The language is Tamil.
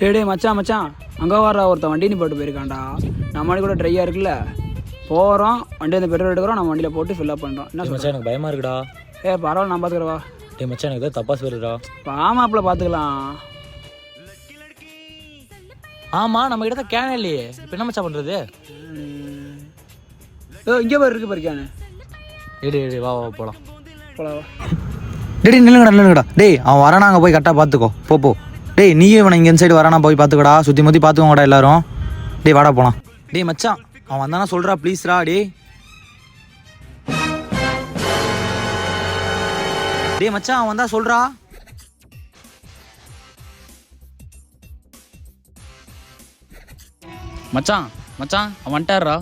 டே மச்சான் மச்சான், அங்கே வர ஒருத்தன் வண்டின்னு போட்டு போயிருக்கான்டா. நம்ம வண்டி கூட ட்ரையாக இருக்குல்ல, போகிறோம் வண்டி வந்து பெட்ரோல் எடுக்கிறோம், நம்ம வண்டியில் போட்டு ஃபில்லப் பண்ணுறோம். என்ன மச்சான் எனக்கு பயமாக இருக்குடா. பரவாயில்ல, நான் பார்த்துக்கிறவா. டே மச்சான் எனக்கு ஏதோ தப்பாக சொல்லுடா. ஆமாப்பில் பார்த்துக்கலாம். ஆமாம் நம்ம கிட்ட தான் கேனே இல்லையே, இப்போ என்ன மச்சான் பண்ணுறது? இங்கே பாரு இருக்கு பாருக்கானு. டேய் வா வா போகலாம். போலாம். டேய் நில்லுங்கடா. டேய் அவன் வரானா, அங்கே போய் கரெக்டாக பார்த்துக்கோ. போ. டேய் நீயும் இவனை இங்கே சைடு வரானா போய் பார்த்துக்கடா, சுற்றி முற்றி பார்த்துக்கோங்கடா எல்லாரும். டேய் வாடா போகலாம். டேய் மச்சான் அவன் வந்தானா சொல்கிறா ப்ளீஸ்ரா. டேய் மச்சான் அவன் வந்தா சொல்கிறா. மச்சான் அவன் வந்துட்டாரா?